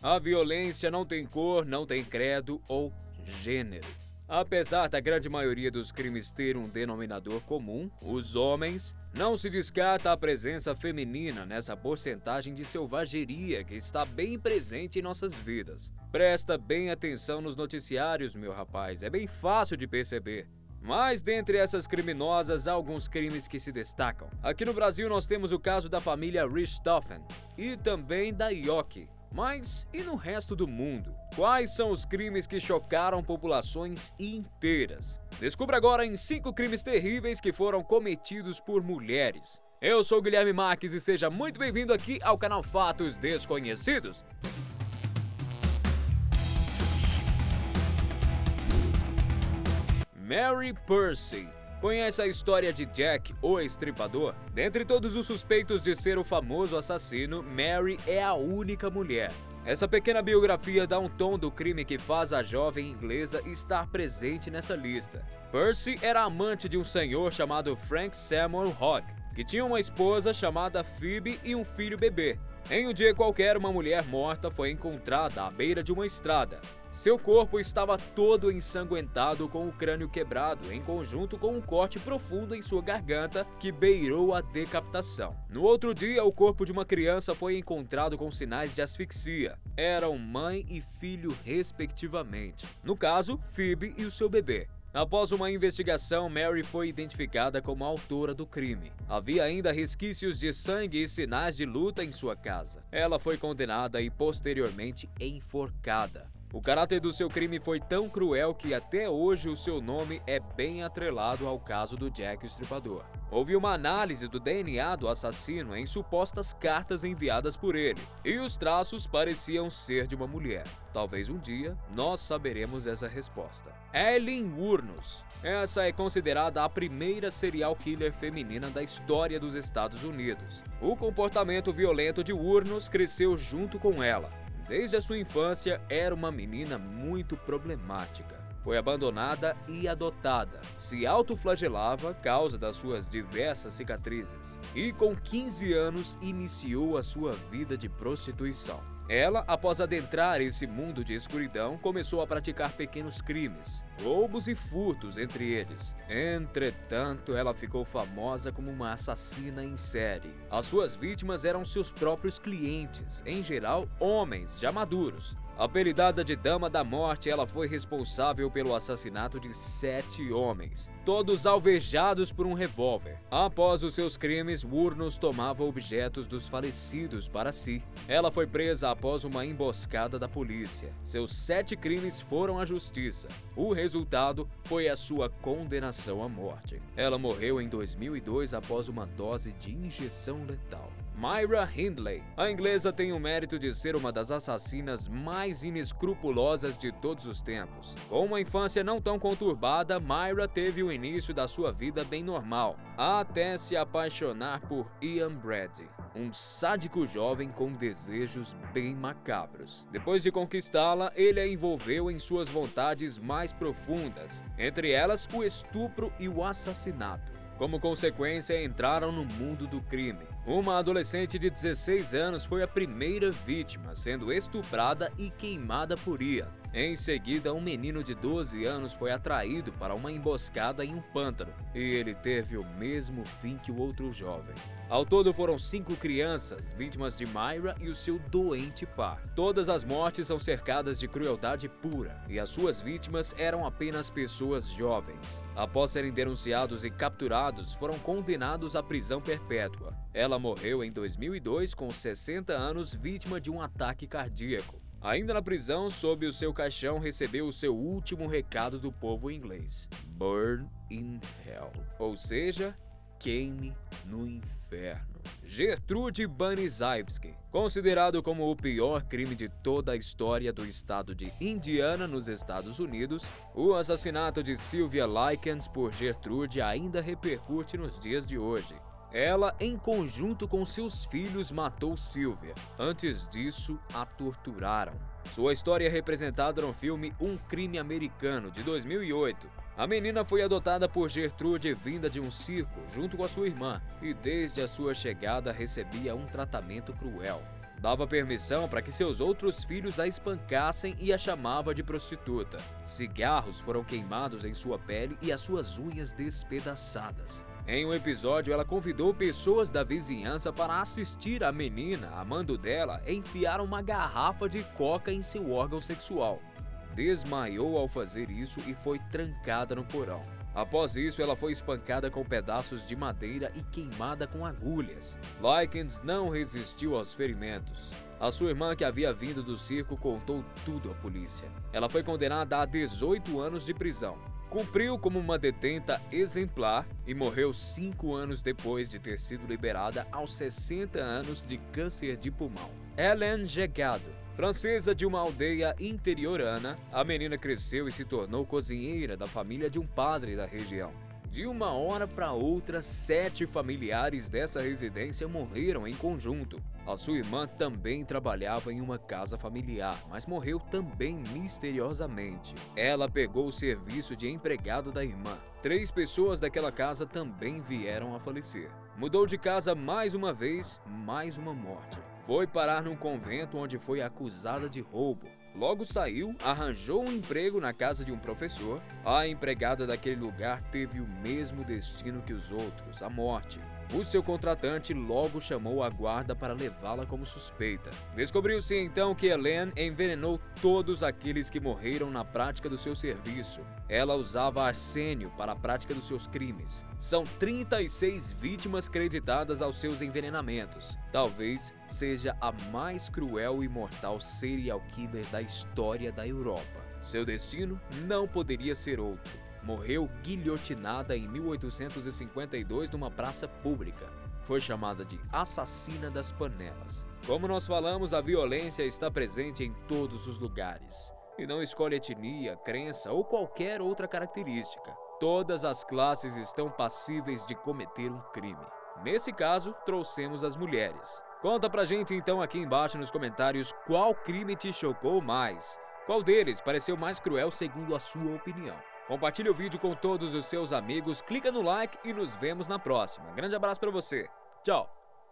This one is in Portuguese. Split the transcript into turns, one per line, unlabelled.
A violência não tem cor, não tem credo ou gênero. Apesar da grande maioria dos crimes ter um denominador comum, os homens, não se descarta a presença feminina nessa porcentagem de selvageria que está bem presente em nossas vidas. Presta bem atenção nos noticiários, meu rapaz, é bem fácil de perceber. Mas dentre essas criminosas, há alguns crimes que se destacam. Aqui no Brasil nós temos o caso da família Richthofen e também da Yoki. Mas e no resto do mundo? Quais são os crimes que chocaram populações inteiras? Descubra agora em 5 crimes terríveis que foram cometidos por mulheres. Eu sou Guilherme Marques e seja muito bem-vindo aqui ao canal Fatos Desconhecidos. Mary Percy. Conhece a história de Jack, o Estripador? Dentre todos os suspeitos de ser o famoso assassino, Mary é a única mulher. Essa pequena biografia dá um tom do crime que faz a jovem inglesa estar presente nessa lista. Percy era amante de um senhor chamado Frank Samuel Hogg, que tinha uma esposa chamada Phoebe e um filho bebê. Em um dia qualquer, uma mulher morta foi encontrada à beira de uma estrada. Seu corpo estava todo ensanguentado com o crânio quebrado, em conjunto com um corte profundo em sua garganta que beirou a decapitação. No outro dia, o corpo de uma criança foi encontrado com sinais de asfixia. Eram mãe e filho, respectivamente. No caso, Phoebe e o seu bebê. Após uma investigação, Mary foi identificada como a autora do crime. Havia ainda resquícios de sangue e sinais de luta em sua casa. Ela foi condenada e posteriormente enforcada. O caráter do seu crime foi tão cruel que até hoje o seu nome é bem atrelado ao caso do Jack o Estripador. Houve uma análise do DNA do assassino em supostas cartas enviadas por ele, e os traços pareciam ser de uma mulher. Talvez um dia nós saberemos essa resposta. Eileen Wuornos. Essa é considerada a primeira serial killer feminina da história dos Estados Unidos. O comportamento violento de Wuornos cresceu junto com ela. Desde a sua infância, era uma menina muito problemática. Foi abandonada e adotada. Se autoflagelava, causa das suas diversas cicatrizes. E com 15 anos, iniciou a sua vida de prostituição. Ela, após adentrar esse mundo de escuridão, começou a praticar pequenos crimes, roubos e furtos entre eles. Entretanto, ela ficou famosa como uma assassina em série. As suas vítimas eram seus próprios clientes, em geral homens já maduros. Apelidada de Dama da Morte, ela foi responsável pelo assassinato de 7 homens, todos alvejados por um revólver. Após os seus crimes, Wuornos tomava objetos dos falecidos para si. Ela foi presa após uma emboscada da polícia. Seus 7 crimes foram à justiça. O resultado foi a sua condenação à morte. Ela morreu em 2002 após uma dose de injeção letal. Myra Hindley. A inglesa tem o mérito de ser uma das assassinas mais inescrupulosas de todos os tempos. Com uma infância não tão conturbada, Myra teve o início da sua vida bem normal, até se apaixonar por Ian Brady, um sádico jovem com desejos bem macabros. Depois de conquistá-la, ele a envolveu em suas vontades mais profundas, entre elas o estupro e o assassinato. Como consequência, entraram no mundo do crime. Uma adolescente de 16 anos foi a primeira vítima, sendo estuprada e queimada por Ian. Em seguida, um menino de 12 anos foi atraído para uma emboscada em um pântano, e ele teve o mesmo fim que o outro jovem. Ao todo, foram 5 crianças, vítimas de Myra e o seu doente par. Todas as mortes são cercadas de crueldade pura, e as suas vítimas eram apenas pessoas jovens. Após serem denunciados e capturados, foram condenados à prisão perpétua. Ela morreu em 2002 com 60 anos, vítima de um ataque cardíaco. Ainda na prisão, sob o seu caixão, recebeu o seu último recado do povo inglês: Burn in Hell, ou seja, queime no inferno. Gertrude Baniszewski. Considerado como o pior crime de toda a história do estado de Indiana, nos Estados Unidos, o assassinato de Sylvia Likens por Gertrude ainda repercute nos dias de hoje. Ela, em conjunto com seus filhos, matou Sylvia. Antes disso, a torturaram. Sua história é representada no filme Um Crime Americano, de 2008. A menina foi adotada por Gertrude vinda de um circo junto com a sua irmã, e desde a sua chegada recebia um tratamento cruel. Dava permissão para que seus outros filhos a espancassem e a chamava de prostituta. Cigarros foram queimados em sua pele e as suas unhas despedaçadas. Em um episódio, ela convidou pessoas da vizinhança para assistir a menina, amando dela, enfiar uma garrafa de coca em seu órgão sexual. Desmaiou ao fazer isso e foi trancada no porão. Após isso, ela foi espancada com pedaços de madeira e queimada com agulhas. Likens não resistiu aos ferimentos. A sua irmã, que havia vindo do circo, contou tudo à polícia. Ela foi condenada a 18 anos de prisão. Cumpriu como uma detenta exemplar e morreu 5 anos depois de ter sido liberada aos 60 anos de câncer de pulmão. Hélène Gegado. Francesa de uma aldeia interiorana, a menina cresceu e se tornou cozinheira da família de um padre da região. De uma hora para outra, 7 familiares dessa residência morreram em conjunto. A sua irmã também trabalhava em uma casa familiar, mas morreu também misteriosamente. Ela pegou o serviço de empregada da irmã. 3 pessoas daquela casa também vieram a falecer. Mudou de casa mais uma vez, mais uma morte. Foi parar num convento onde foi acusada de roubo. Logo saiu, arranjou um emprego na casa de um professor. A empregada daquele lugar teve o mesmo destino que os outros, a morte. O seu contratante logo chamou a guarda para levá-la como suspeita. Descobriu-se então que Hélène envenenou todos aqueles que morreram na prática do seu serviço. Ela usava arsênio para a prática dos seus crimes. São 36 vítimas creditadas aos seus envenenamentos. Talvez seja a mais cruel e mortal serial killer da história da Europa. Seu destino não poderia ser outro. Morreu guilhotinada em 1852 numa praça pública. Foi chamada de assassina das panelas. Como nós falamos, a violência está presente em todos os lugares. E não escolhe etnia, crença ou qualquer outra característica. Todas as classes estão passíveis de cometer um crime. Nesse caso, trouxemos as mulheres. Conta pra gente então aqui embaixo nos comentários qual crime te chocou mais. Qual deles pareceu mais cruel segundo a sua opinião? Compartilhe o vídeo com todos os seus amigos, clica no like e nos vemos na próxima. Grande abraço pra você. Tchau!